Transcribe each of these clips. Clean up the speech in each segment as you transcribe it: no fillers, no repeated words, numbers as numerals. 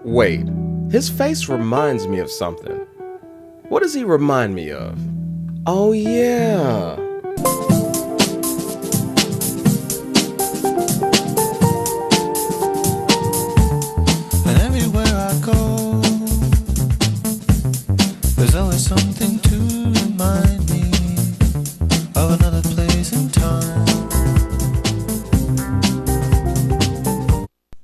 Wait, his face reminds me of something. What does he remind me of? Oh yeah. And everywhere I go, there's always something to remind me of another place and time.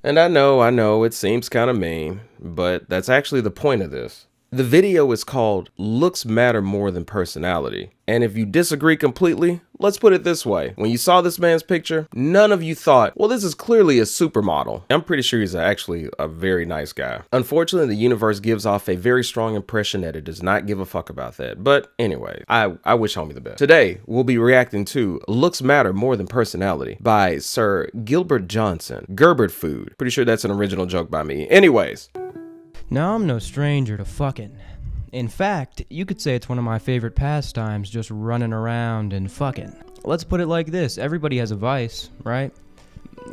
And I know, it seems kind of mean, but that's actually the point of this. The video is called Looks Matter More Than Personality. And if you disagree completely, let's put it this way. When you saw this man's picture, none of you thought, well, this is clearly a supermodel. I'm pretty sure he's actually a very nice guy. Unfortunately, the universe gives off a very strong impression that it does not give a fuck about that. But anyway, I wish homie the best. Today, we'll be reacting to Looks Matter More Than Personality by Sir Gilbert Johnson. Gerbert food. Pretty sure that's an original joke by me. Anyways. Now, I'm no stranger to fucking. In fact, you could say it's one of my favorite pastimes, just running around and fucking. Let's put it like this, everybody has a vice, right?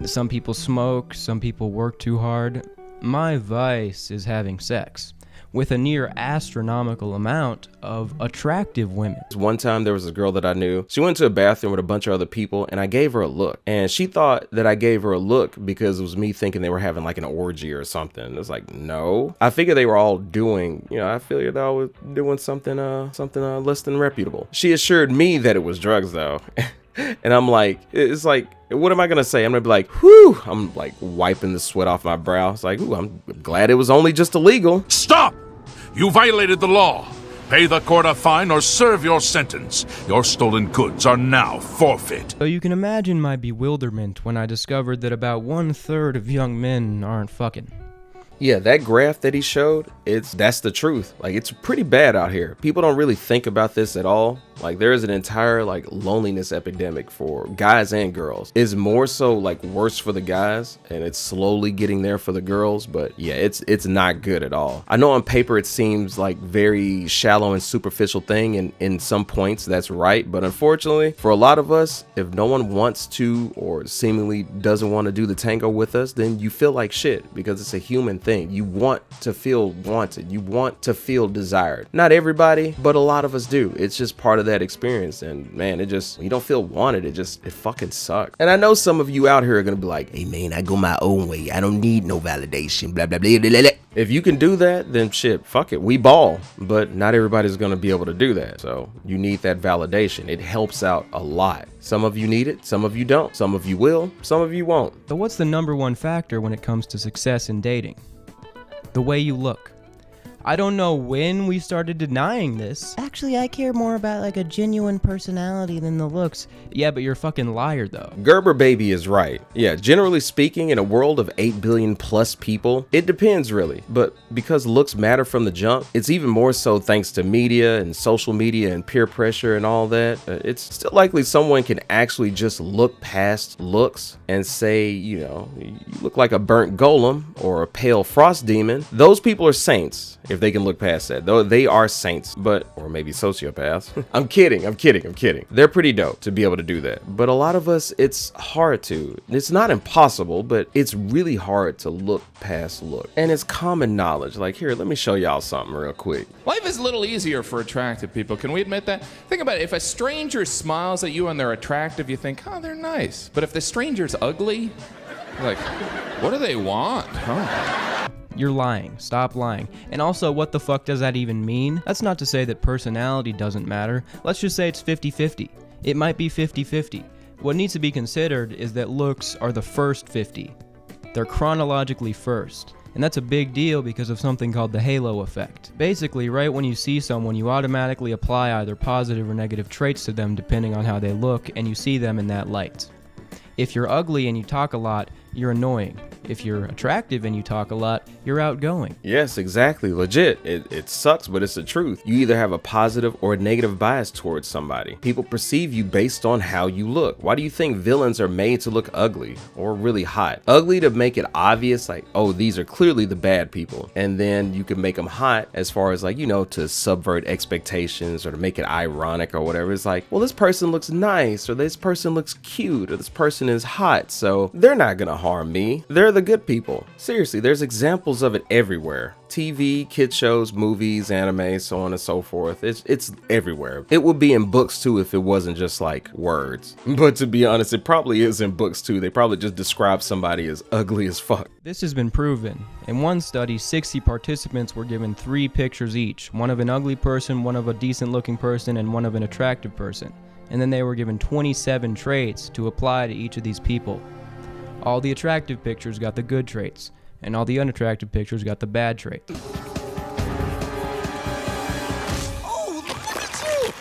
Some people smoke, some people work too hard. My vice is having sex, with a near astronomical amount of attractive women. One time there was a girl that I knew. She went to a bathroom with a bunch of other people and I gave her a look. And she thought that I gave her a look because it was me thinking they were having like an orgy or something. It was like, no. I figured they were all doing, I figured they all was doing something less than reputable. She assured me that it was drugs though. And I'm like, it's like, what am I gonna say? I'm gonna be like, whew, I'm like wiping the sweat off my brow. It's like, ooh, I'm glad it was only just illegal. Stop! You violated the law. Pay the court a fine or serve your sentence. Your stolen goods are now forfeit. So you can imagine my bewilderment when I discovered that about 1/3 of young men aren't fucking. Yeah, that graph that he showed, that's the truth. Like, it's pretty bad out here. People don't really think about this at all. Like, there is an entire like loneliness epidemic for guys and girls. It's more so like worse for the guys and it's slowly getting there for the girls, but yeah, it's not good at all. I know on paper it seems like very shallow and superficial thing, and in some points that's right, but unfortunately for a lot of us, if no one wants to or seemingly doesn't want to do the tango with us, then you feel like shit because it's a human thing. You want to feel wanted. You want to feel desired. Not everybody, but a lot of us do. It's just part of that experience, and man, it just, you don't feel wanted, it fucking sucks. And I know some of you out here are gonna be like, hey man, I go my own way, I don't need no validation, blah blah blah blah blah. If you can do that, then shit, fuck it, we ball. But not everybody's gonna be able to do that, so you need that validation. It helps out a lot. Some of you need it, some of you don't. Some of you will, some of you won't. So what's the #1 factor when it comes to success in dating? The way you look. I don't know when we started denying this. Actually, I care more about like a genuine personality than the looks. Yeah, but you're a fucking liar though. Gerber baby is right. Yeah, generally speaking, in a world of 8 billion plus people, it depends really. But because looks matter from the jump, it's even more so thanks to media and social media and peer pressure and all that. It's still likely someone can actually just look past looks and say, you look like a burnt golem or a pale frost demon. Those people are saints. If they can look past that, though, they are saints, or maybe sociopaths. I'm kidding. They're pretty dope to be able to do that. But a lot of us, it's hard to. It's not impossible, but it's really hard to look past look. And it's common knowledge. Like, here, let me show y'all something real quick. Life is a little easier for attractive people. Can we admit that? Think about it. If a stranger smiles at you and they're attractive, you think, oh, they're nice. But if the stranger's ugly, you're like, what do they want? Huh? You're lying. Stop lying. And also, what the fuck does that even mean? That's not to say that personality doesn't matter. Let's just say it's 50-50. It might be 50-50. What needs to be considered is that looks are the first 50. They're chronologically first. And that's a big deal because of something called the halo effect. Basically, right when you see someone, you automatically apply either positive or negative traits to them depending on how they look, and you see them in that light. If you're ugly and you talk a lot, you're annoying. If you're attractive and you talk a lot, you're outgoing. Yes, exactly. Legit. It sucks, but it's the truth. You either have a positive or a negative bias towards somebody. People perceive you based on how you look. Why do you think villains are made to look ugly or really hot? Ugly to make it obvious, like, oh, these are clearly the bad people. And then you can make them hot as far as like, to subvert expectations or to make it ironic or whatever. It's like, well, this person looks nice, or this person looks cute, or this person is hot, so they're not gonna harm harm me. They're the good people. Seriously, there's examples of it everywhere. TV, kids shows, movies, anime, so on and so forth. It's everywhere. It would be in books too if it wasn't just like words. But to be honest, it probably is in books too. They probably just describe somebody as ugly as fuck. This has been proven. In one study, 60 participants were given 3 pictures each, one of an ugly person, one of a decent looking person, and one of an attractive person. And then they were given 27 traits to apply to each of these people. All the attractive pictures got the good traits, and all the unattractive pictures got the bad traits.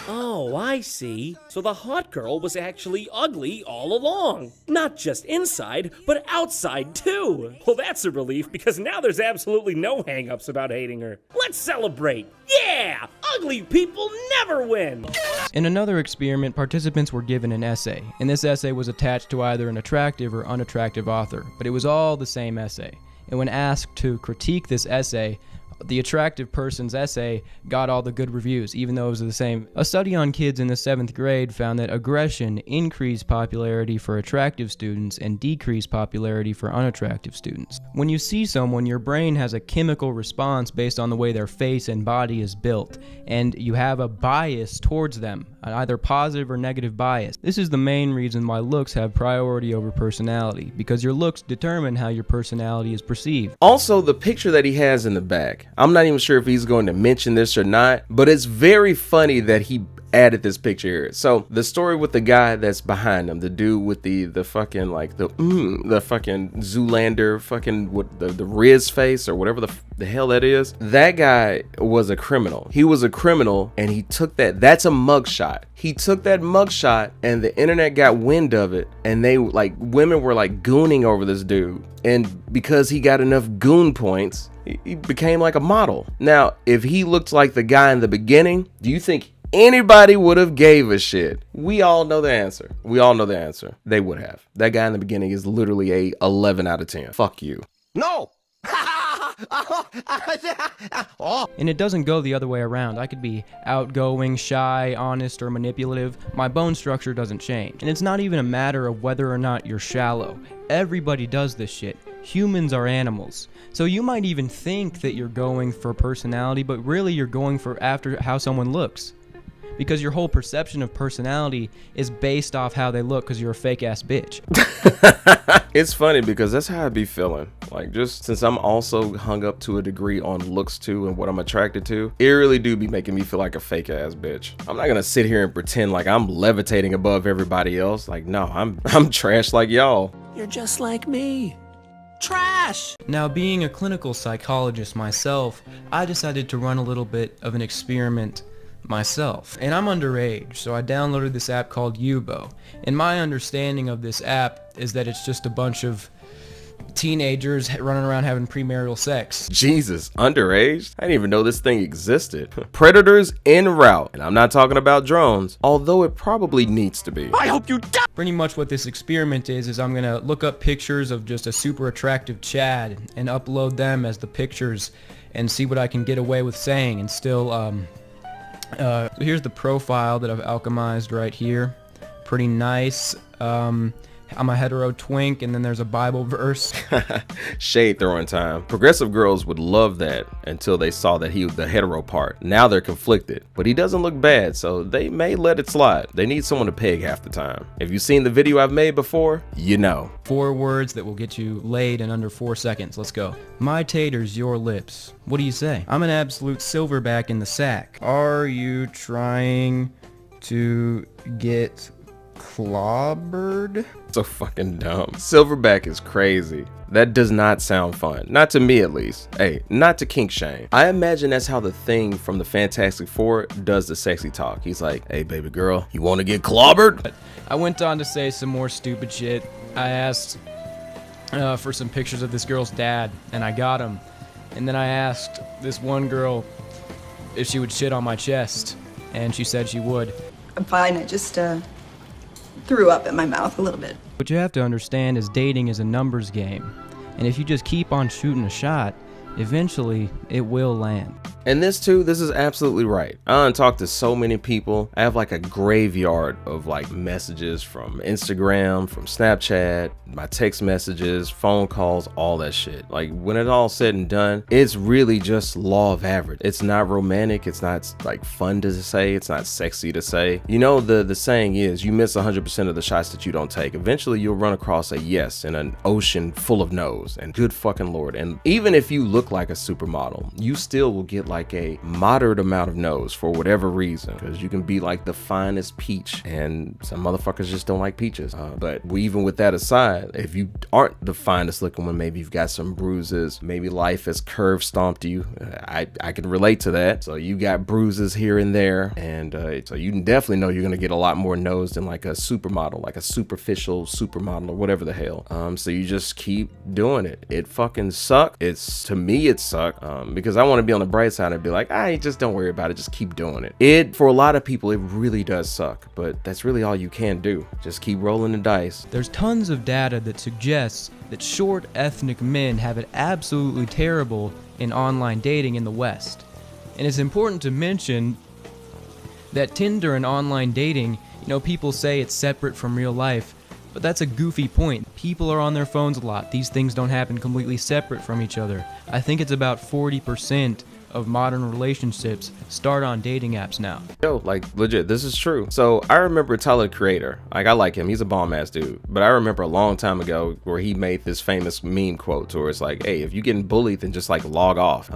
Oh, I see. So the hot girl was actually ugly all along. Not just inside, but outside too. Well, that's a relief because now there's absolutely no hang-ups about hating her. Let's celebrate. Yeah! Ugly people never win! In another experiment, participants were given an essay, and this essay was attached to either an attractive or unattractive author, but it was all the same essay. And when asked to critique this essay, the attractive person's essay got all the good reviews, even though it was the same. A study on kids in the 7th grade found that aggression increased popularity for attractive students and decreased popularity for unattractive students. When you see someone, your brain has a chemical response based on the way their face and body is built, and you have a bias towards them, either positive or negative bias. This is the main reason why looks have priority over personality, because your looks determine how your personality is perceived. Also, the picture that he has in the back. I'm not even sure if he's going to mention this or not, but it's very funny that he added this picture here. So the story with the guy that's behind him, the dude with the fucking like the fucking Zoolander fucking with the Riz face or whatever the hell that is. That guy was a criminal. He was a criminal and he took that's a mugshot. He took that mugshot and the internet got wind of it, and they like women were like gooning over this dude, and because he got enough goon points, he became like a model. Now, if he looked like the guy in the beginning, do you think anybody would have gave a shit? We all know the answer. They would have. That guy in the beginning is literally a 11 out of 10. Fuck you. No! And it doesn't go the other way around. I could be outgoing, shy, honest, or manipulative. My bone structure doesn't change. And it's not even a matter of whether or not you're shallow. Everybody does this shit. Humans are animals. So you might even think that you're going for personality, but really you're going for after how someone looks. Because your whole perception of personality is based off how they look, because you're a fake ass bitch. It's funny because that's how I be feeling. Like, just since I'm also hung up to a degree on looks too and what I'm attracted to, it really do be making me feel like a fake ass bitch. I'm not gonna sit here and pretend like I'm levitating above everybody else. Like, no, I'm trash like y'all. You're just like me. Trash! Now, being a clinical psychologist myself, I decided to run a little bit of an experiment myself. And I'm underage, so I downloaded this app called Yubo. And my understanding of this app is that it's just a bunch of teenagers running around having premarital sex. Jesus, underage? I didn't even know this thing existed. Predators en route. And I'm not talking about drones, although it probably needs to be. I hope you die! Pretty much what this experiment is I'm gonna look up pictures of just a super attractive Chad and upload them as the pictures and see what I can get away with saying and still, so here's the profile that I've alchemized right here. Pretty nice. I'm a hetero twink, and then there's a Bible verse. Shade throwing time. Progressive girls would love that until they saw that he was the hetero part. Now they're conflicted, but he doesn't look bad, so they may let it slide. They need someone to peg half the time. If you've seen the video I've made before, you know. 4 words that will get you laid in under 4 seconds. Let's go. My taters, your lips. What do you say? I'm an absolute silverback in the sack. Are you trying to get clobbered? So fucking dumb. Silverback is crazy. That does not sound fun. Not to me, at least. Hey, not to kink shame. I imagine that's how the Thing from the Fantastic Four does the sexy talk. He's like, hey baby girl, you want to get clobbered? I went on to say some more stupid shit. I asked for some pictures of this girl's dad, and I got them. And then I asked this one girl if she would shit on my chest, and she said she would. I'm fine. I just threw up in my mouth a little bit. What you have to understand is dating is a numbers game. And if you just keep on shooting a shot, eventually it will land. And this is absolutely right. I talked to so many people. I have like a graveyard of like messages from Instagram, from Snapchat, my text messages, phone calls, all that shit. Like when it's all said and done, it's really just law of average. It's not romantic. It's not like fun to say. It's not sexy to say. You know, the saying is you miss 100% of the shots that you don't take. Eventually you'll run across a yes in an ocean full of no's, and good fucking Lord. And even if you look like a supermodel, you still will get like a moderate amount of no's for whatever reason, because you can be like the finest peach and some motherfuckers just don't like peaches. But even with that aside, if you aren't the finest looking one, maybe you've got some bruises, maybe life has curve stomped you. I can relate to that. So you got bruises here and there, and so you definitely know you're gonna get a lot more no's than like a supermodel, like a superficial supermodel or whatever the hell. So you just keep doing it. It fucking suck. To me it sucked, because I want to be on the bright side and be like, just don't worry about it, just keep doing it. For a lot of people it really does suck, but that's really all you can do. Just keep rolling the dice. There's tons of data that suggests that short ethnic men have it absolutely terrible in online dating in the West. And it's important to mention that Tinder and online dating, people say it's separate from real life, but that's a goofy point. People are on their phones a lot. These things don't happen completely separate from each other. I think it's about 40% of modern relationships start on dating apps now. Yo, like legit, this is true. So I remember Tyler, the Creator. Like I like him, he's a bomb ass dude. But I remember a long time ago where he made this famous meme quote where it's like, hey, if you're getting bullied, then just like log off.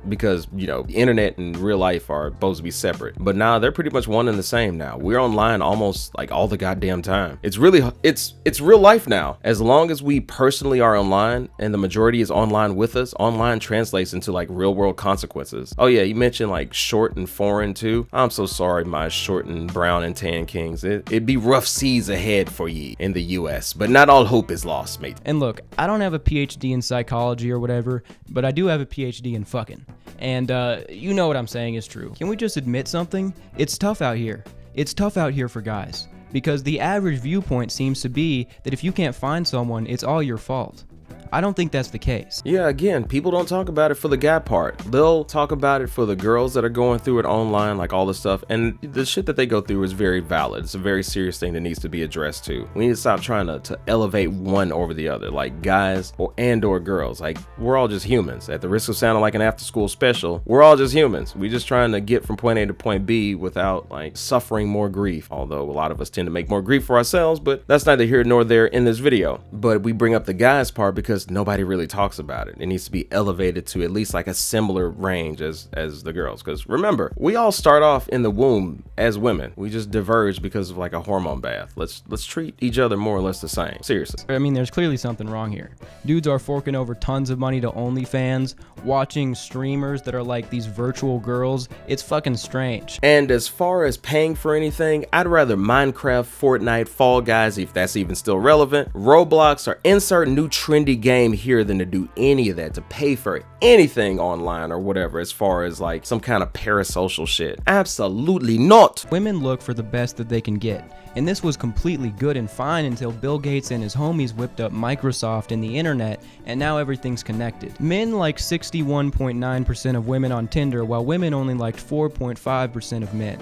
Because the internet and real life are supposed to be separate. But now they're pretty much one and the same now. We're online almost like all the goddamn time. It's real life now. As long as we personally are online and the majority is online with us, online translates into like real world consequences. Oh yeah, you mentioned like short and foreign too. I'm so sorry, my short and brown and tan kings. It'd be rough seas ahead for ye in the US, but not all hope is lost, mate. And look, I don't have a PhD in psychology or whatever, but I do have a PhD in fucking. And you know what I'm saying is true. Can we just admit something? It's tough out here. It's tough out here for guys. Because the average viewpoint seems to be that if you can't find someone, it's all your fault. I don't think that's the case. Yeah, again, people don't talk about it for the guy part. They'll talk about it for the girls that are going through it online, like all this stuff. And the shit that they go through is very valid. It's a very serious thing that needs to be addressed too. We need to stop trying to elevate one over the other, like guys or girls. Like, we're all just humans. At the risk of sounding like an after school special, we're all just humans. We're just trying to get from point A to point B without like suffering more grief. Although a lot of us tend to make more grief for ourselves, but that's neither here nor there in this video. But we bring up the guys part because nobody really talks about it. It needs to be elevated to at least like a similar range as the girls. Because remember, we all start off in the womb as women. We just diverge because of like a hormone bath. Let's treat each other more or less the same. Seriously. I mean, there's clearly something wrong here. Dudes are forking over tons of money to OnlyFans, watching streamers that are like these virtual girls. It's fucking strange. And as far as paying for anything, I'd rather Minecraft, Fortnite, Fall Guys, if that's even still relevant, Roblox, or insert new trendy game here than to do any of that, to pay for anything online or whatever as far as like some kind of parasocial shit. Absolutely not. Women look for the best that they can get. And this was completely good and fine until Bill Gates and his homies whipped up Microsoft and the internet, and now everything's connected. Men liked 61.9% of women on Tinder, while women only liked 4.5% of men.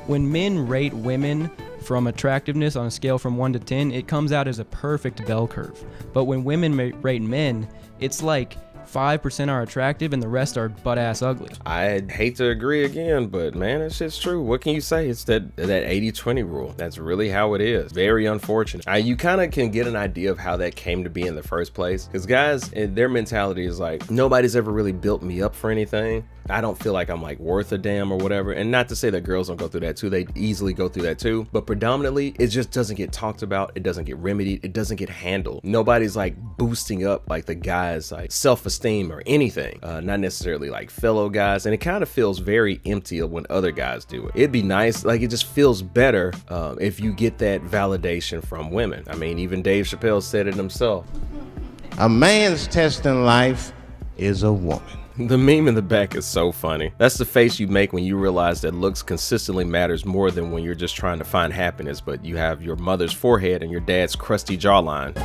When men rate women from attractiveness on a scale from 1 to 10, it comes out as a perfect bell curve. But when women rate men, it's like 5% are attractive and the rest are butt-ass ugly. I hate to agree again, but man, that shit's true. What can you say? It's that 80-20 rule. That's really how it is. Very unfortunate. You kind of can get an idea of how that came to be in the first place. Because guys, their mentality is like, nobody's ever really built me up for anything. I don't feel like I'm like worth a damn or whatever. And not to say that girls don't go through that too. They easily go through that too. But predominantly, it just doesn't get talked about. It doesn't get remedied. It doesn't get handled. Nobody's like boosting up like the guys like self-esteem or anything. Not necessarily like fellow guys. And it kind of feels very empty when other guys do it. It'd be nice. Like it just feels better if you get that validation from women. I mean, even Dave Chappelle said it himself. A man's test in life is a woman. The meme in the back is so funny. That's the face you make when you realize that looks consistently matters more than when you're just trying to find happiness, but you have your mother's forehead and your dad's crusty jawline.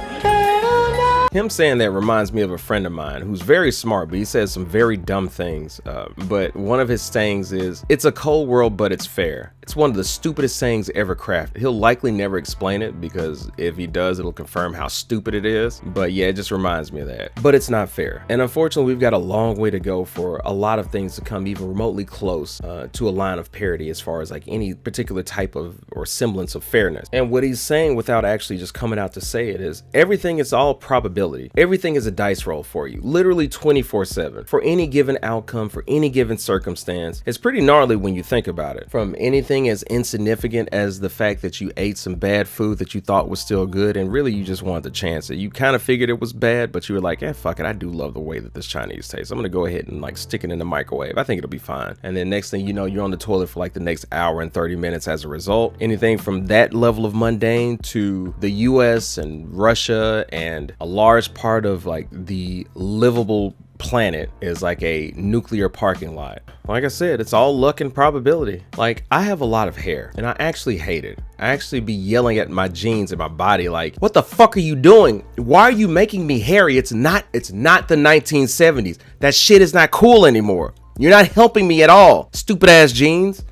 Him saying that reminds me of a friend of mine who's very smart, but he says some very dumb things. But one of his sayings is, "It's a cold world, but it's fair." It's one of the stupidest sayings ever crafted. He'll likely never explain it, because if he does, it'll confirm how stupid it is. But yeah, it just reminds me of that. But it's not fair. And unfortunately, we've got a long way to go for a lot of things to come even remotely close to a line of parity as far as like any particular type of or semblance of fairness. And what he's saying, without actually just coming out to say it, is everything is all probability. Everything is a dice roll for you, literally 24/7 for any given outcome, for any given circumstance. It's pretty gnarly when you think about it. From anything as insignificant as the fact that you ate some bad food that you thought was still good, and really you just wanted to chance it. You kind of figured it was bad, but you were like, fuck it, I do love the way that this Chinese tastes. I'm gonna go ahead and like stick it in the microwave. I think it'll be fine. And then next thing you know, you're on the toilet for like the next hour and 30 minutes as a result. Anything from that level of mundane to the US and Russia and a large part of like the livable planet is like a nuclear parking lot. Like I said, it's all luck and probability. Like, I have a lot of hair and I actually hate it. I actually be yelling at my jeans and my body like, what the fuck are you doing? Why are you making me hairy? It's not the 1970s. That shit is not cool anymore. You're not helping me at all. Stupid ass jeans.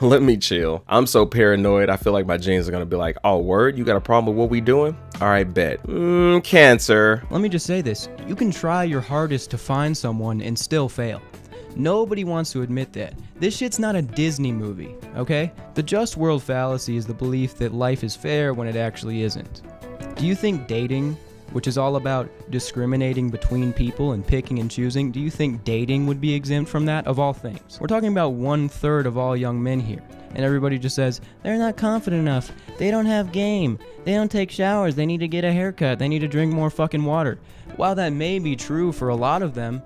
Let me chill. I'm so paranoid. I feel like my jeans are gonna be like, oh word, you got a problem with what we doing? All right, bet. Cancer. Let me just say this. You can try your hardest to find someone and still fail. Nobody wants to admit that. This shit's not a Disney movie, okay? The just world fallacy is the belief that life is fair when it actually isn't. Do you think dating, which is all about discriminating between people and picking and choosing, do you think dating would be exempt from that, of all things? We're talking about 1/3 of all young men here, and everybody just says, they're not confident enough, they don't have game, they don't take showers, they need to get a haircut, they need to drink more fucking water. While that may be true for a lot of them,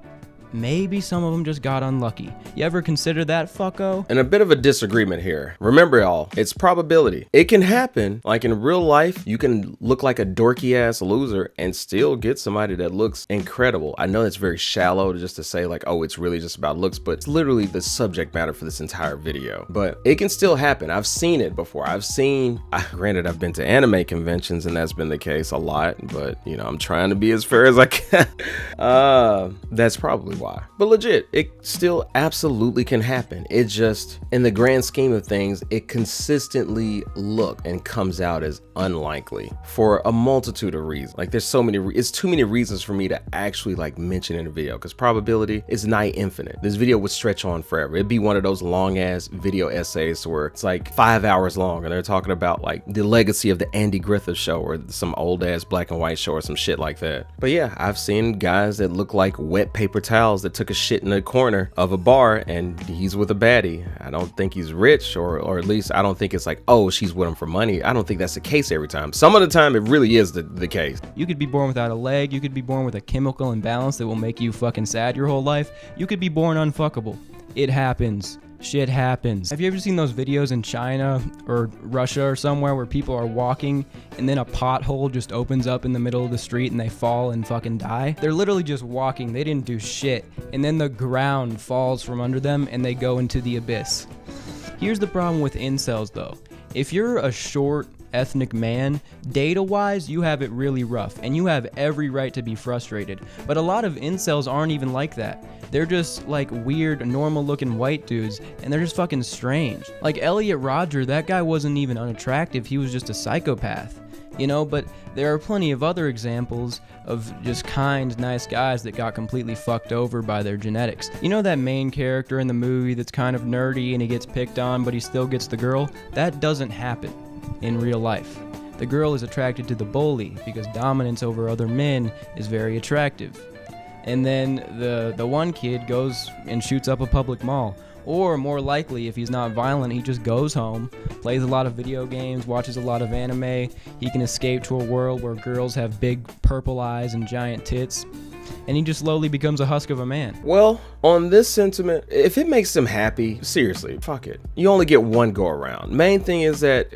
maybe some of them just got unlucky. You ever consider that, fucko? And a bit of a disagreement here. Remember y'all, it's probability. It can happen. Like in real life, you can look like a dorky ass loser and still get somebody that looks incredible. I know it's very shallow just to say like, oh, it's really just about looks, but it's literally the subject matter for this entire video. But it can still happen. I've seen it before. Granted, I've been to anime conventions and that's been the case a lot, but you know, I'm trying to be as fair as I can. That's probably why. But legit, it still absolutely can happen. It just, in the grand scheme of things, it consistently looks and comes out as unlikely for a multitude of reasons. Like there's so many, it's too many reasons for me to actually like mention in a video, because probability is nigh infinite. This video would stretch on forever. It'd be one of those long ass video essays where it's like 5 hours long and they're talking about like the legacy of the Andy Griffith show or some old ass black and white show or some shit like that. But yeah, I've seen guys that look like wet paper towels that took a shit in the corner of a bar and he's with a baddie. I don't think he's rich, or at least I don't think it's like, oh, she's with him for money. I don't think that's the case every time. Some of the time it really is the case. You could be born without a leg. You could be born with a chemical imbalance that will make you fucking sad your whole life. You could be born unfuckable. It happens. Shit happens. Have you ever seen those videos in China or Russia or somewhere where people are walking and then a pothole just opens up in the middle of the street and they fall and fucking die? They're literally just walking. They didn't do shit. And then the ground falls from under them and they go into the abyss. Here's the problem with incels though. If you're a short ethnic man, data-wise, you have it really rough, and you have every right to be frustrated. But a lot of incels aren't even like that. They're just like weird, normal-looking white dudes, and they're just fucking strange. Like Elliot Rodger, that guy wasn't even unattractive, he was just a psychopath. You know, but there are plenty of other examples of just kind, nice guys that got completely fucked over by their genetics. You know that main character in the movie that's kind of nerdy and he gets picked on, but he still gets the girl? That doesn't happen in real life. The girl is attracted to the bully because dominance over other men is very attractive. And then the one kid goes and shoots up a public mall. Or more likely, if he's not violent, he just goes home, plays a lot of video games, watches a lot of anime. He can escape to a world where girls have big purple eyes and giant tits. And he just slowly becomes a husk of a man. Well, on this sentiment, if it makes them happy, seriously, fuck it. You only get one go around. Main thing is that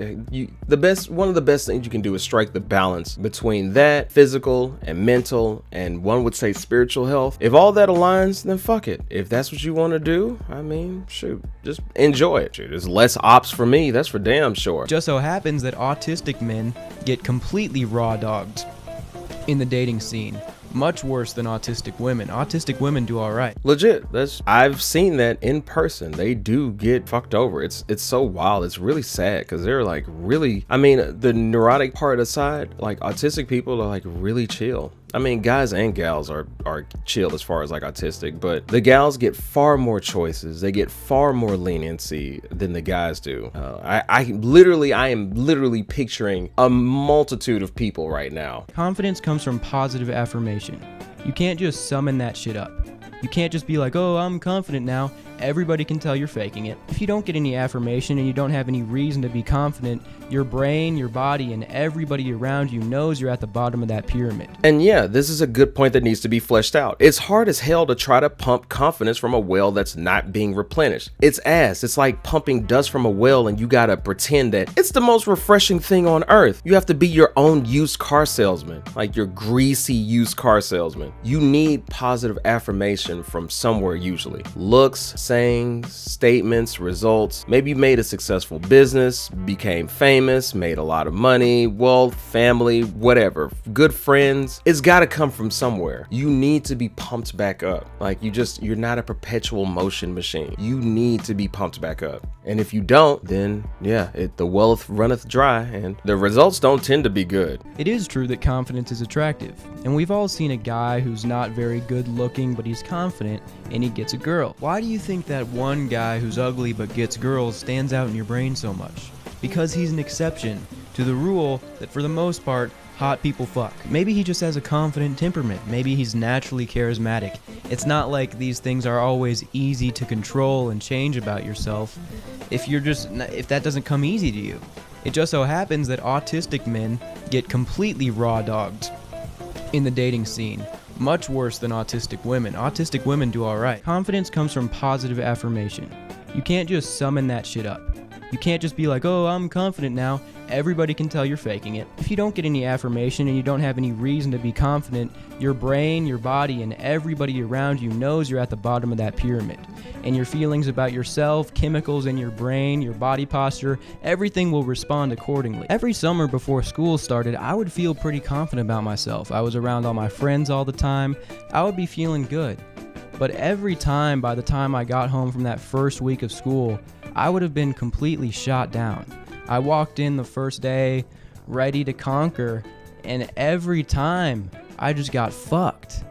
one of the best things you can do is strike the balance between that physical and mental, and one would say spiritual health. If all that aligns, then fuck it. If that's what you want to do, I mean, shoot, just enjoy it. Shoot, there's less ops for me, that's for damn sure. Just so happens that autistic men get completely raw dogged. in the dating scene. Much worse than autistic women. Autistic women do all right. Legit. I've seen that in person. They do get fucked over. It's so wild. It's really sad because they're like really, I mean, the neurotic part aside, like autistic people are like really chill. I mean, guys and gals are chill as far as like autistic, but the gals get far more choices. They get far more leniency than the guys do. I am literally picturing a multitude of people right now. Confidence comes from positive affirmation. You can't just summon that shit up. You can't just be like, oh, I'm confident now. Everybody can tell you're faking it. If you don't get any affirmation and you don't have any reason to be confident, your brain, your body, and everybody around you knows you're at the bottom of that pyramid. And yeah, this is a good point that needs to be fleshed out. It's hard as hell to try to pump confidence from a well that's not being replenished. It's ass. It's like pumping dust from a well and you gotta pretend that it's the most refreshing thing on earth. You have to be your own used car salesman, like your greasy used car salesman. You need positive affirmation from somewhere usually. Looks, sayings, statements, results. Maybe you made a successful business, became famous, made a lot of money, wealth, family, whatever, good friends. It's got to come from somewhere. You need to be pumped back up. Like you're not a perpetual motion machine. You need to be pumped back up. And if you don't, then yeah, the wealth runneth dry and the results don't tend to be good. It is true that confidence is attractive. And we've all seen a guy who's not very good looking, but he's confident and he gets a girl. Why do you think that one guy who's ugly but gets girls stands out in your brain so much? Because he's an exception to the rule that for the most part, hot people fuck. Maybe he just has a confident temperament. Maybe he's naturally charismatic. It's not like these things are always easy to control and change about yourself if that doesn't come easy to you. It just so happens that autistic men get completely raw dogged in the dating scene. Much worse than autistic women. Autistic women do all right. Confidence comes from positive affirmation. You can't just summon that shit up. You can't just be like, oh, I'm confident now. Everybody can tell you're faking it. If you don't get any affirmation and you don't have any reason to be confident, your brain, your body, and everybody around you knows you're at the bottom of that pyramid. And your feelings about yourself, chemicals in your brain, your body posture, everything will respond accordingly. Every summer before school started, I would feel pretty confident about myself. I was around all my friends all the time. I would be feeling good. But every time, by the time I got home from that first week of school, I would have been completely shot down. I walked in the first day ready to conquer, and every time I just got fucked.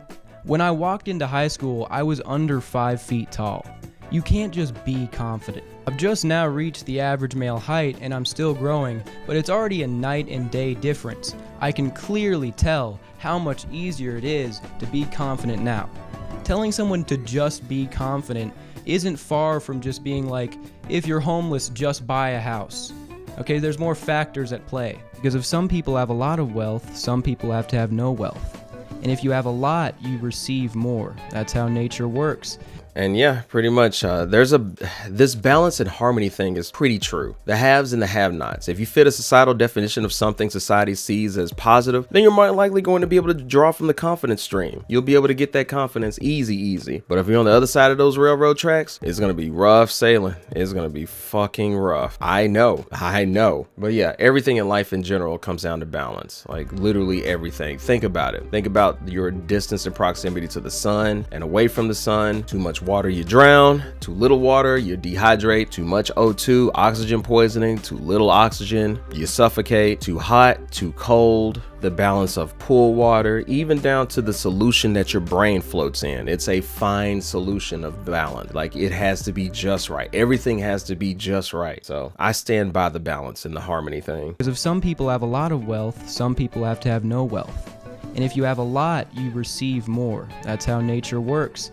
When I walked into high school, I was under 5 feet tall. You can't just be confident. I've just now reached the average male height and I'm still growing, but it's already a night and day difference. I can clearly tell how much easier it is to be confident now. Telling someone to just be confident isn't far from just being like, if you're homeless, just buy a house. Okay, there's more factors at play. Because if some people have a lot of wealth, some people have to have no wealth. And if you have a lot, you receive more. That's how nature works. And yeah, pretty much, this balance and harmony thing is pretty true. The haves and the have-nots. If you fit a societal definition of something society sees as positive, then you're more likely going to be able to draw from the confidence stream. You'll be able to get that confidence easy. But if you're on the other side of those railroad tracks, it's going to be rough sailing. It's going to be fucking rough. I know. But yeah, everything in life in general comes down to balance. Like literally everything. Think about it. Think about your distance and proximity to the sun and away from the sun. Too much water, you drown. Too little water, you dehydrate. Too much O2, oxygen poisoning. Too little oxygen, you suffocate. Too hot, too cold. The balance of pool water, even down to the solution that your brain floats in. It's a fine solution of balance. Like it has to be just right. Everything has to be just right. So I stand by the balance and the harmony thing. Because if some people have a lot of wealth, some people have to have no wealth. And if you have a lot, you receive more. That's how nature works.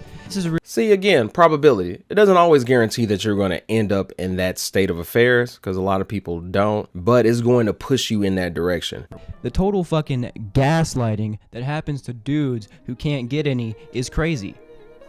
See, again, probability. It doesn't always guarantee that you're going to end up in that state of affairs, because a lot of people don't, but it's going to push you in that direction. The total fucking gaslighting that happens to dudes who can't get any is crazy.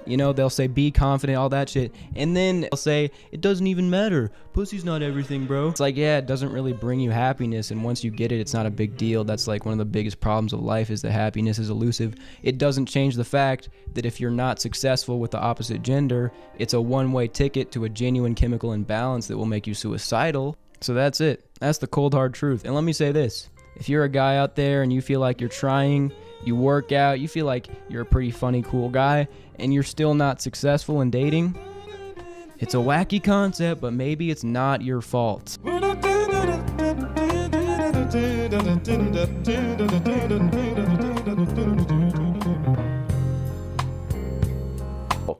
You know, they'll say, be confident, all that shit. And then they'll say, it doesn't even matter. Pussy's not everything, bro. It's like, yeah, it doesn't really bring you happiness. And once you get it, it's not a big deal. That's like one of the biggest problems of life is that happiness is elusive. It doesn't change the fact that if you're not successful with the opposite gender, it's a one-way ticket to a genuine chemical imbalance that will make you suicidal. So that's it. That's the cold, hard truth. And let me say this. If you're a guy out there and you feel like you're trying you work out, you feel like you're a pretty funny, cool guy, and you're still not successful in dating? It's a wacky concept, but maybe it's not your fault.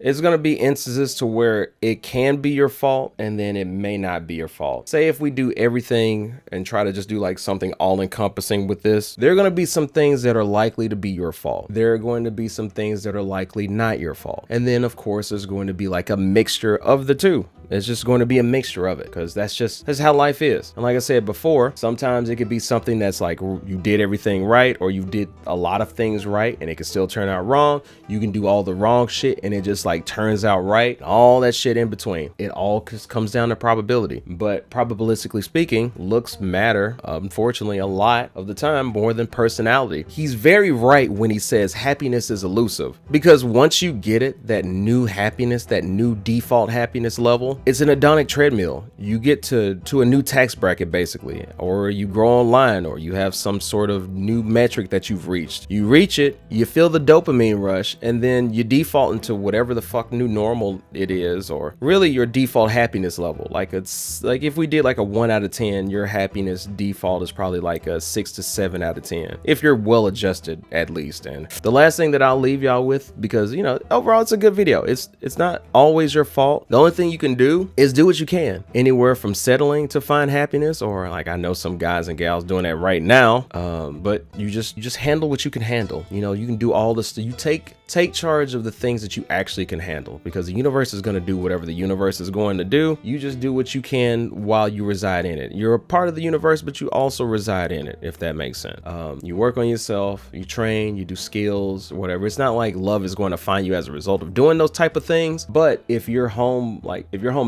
It's going to be instances to where it can be your fault and then it may not be your fault. Say if we do everything and try to just do like something all encompassing with this, there are going to be some things that are likely to be your fault. There are going to be some things that are likely not your fault. And then of course there's going to be like a mixture of the two. It's just going to be a mixture of it because that's how life is. And like I said before, sometimes it could be something that's like you did everything right or you did a lot of things right and it can still turn out wrong. You can do all the wrong shit and it just like turns out right. All that shit in between. It all comes down to probability. But probabilistically speaking, looks matter, unfortunately, a lot of the time more than personality. He's very right when he says happiness is elusive because once you get it, that new happiness, that new default happiness level, it's an hedonic treadmill. You get to a new tax bracket basically, or you grow online, or you have some sort of new metric that you've reached. You reach it, you feel the dopamine rush, and then you default into whatever the fuck new normal it is, or really your default happiness level. Like it's like if we did like a 1 out of 10, your happiness default is probably like a 6 to 7 out of 10, if you're well adjusted at least. And the last thing that I'll leave y'all with, because you know, overall it's a good video. It's not always your fault. The only thing you can do is do what you can. Anywhere from settling to find happiness, or like I know some guys and gals doing that right now. But you just handle what you can handle. You know, you can do all this. You take charge of the things that you actually can handle, because the universe is going to do whatever the universe is going to do. You just do what you can while you reside in it. You're a part of the universe, but you also reside in it, if that makes sense. You work on yourself, you train, you do skills, whatever. It's not like love is going to find you as a result of doing those type of things. But if your home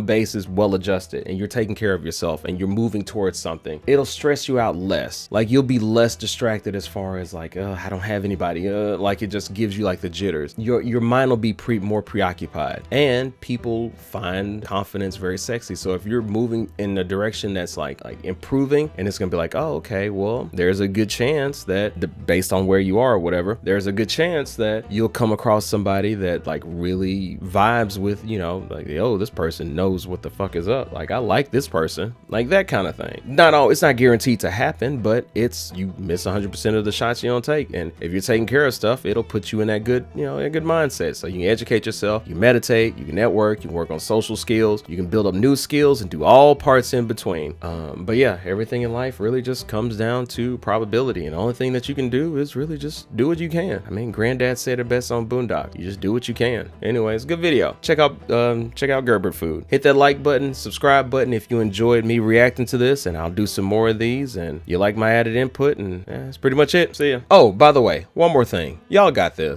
base is well adjusted and you're taking care of yourself and you're moving towards something, it'll stress you out less. Like you'll be less distracted as far as like, I don't have anybody. Like it just gives you like the jitters. Your mind will be more preoccupied, and people find confidence very sexy. So if you're moving in a direction that's like improving, and it's gonna be like, oh, okay, well, there's a good chance that based on where you are or whatever, there's a good chance that you'll come across somebody that like really vibes with, you know, like, oh, this person knows what the fuck is up. Like I like this person, like that kind of thing. It's not guaranteed to happen, but you miss 100% of the shots you don't take. And if you're taking care of stuff, it'll put you in that good, you know, a good mindset. So you can educate yourself, you meditate, you can network, you can work on social skills, you can build up new skills and do all parts in between. But yeah, everything in life really just comes down to probability, and the only thing that you can do is really just do what you can. I mean, Granddad said it best on Boondock. You just do what you can. Anyways, good video. Check out Gerber Food. Hit that like button, subscribe button if you enjoyed me reacting to this, and I'll do some more of these, and you like my added input, and that's pretty much it. See ya. Oh, by the way, one more thing. Y'all got this.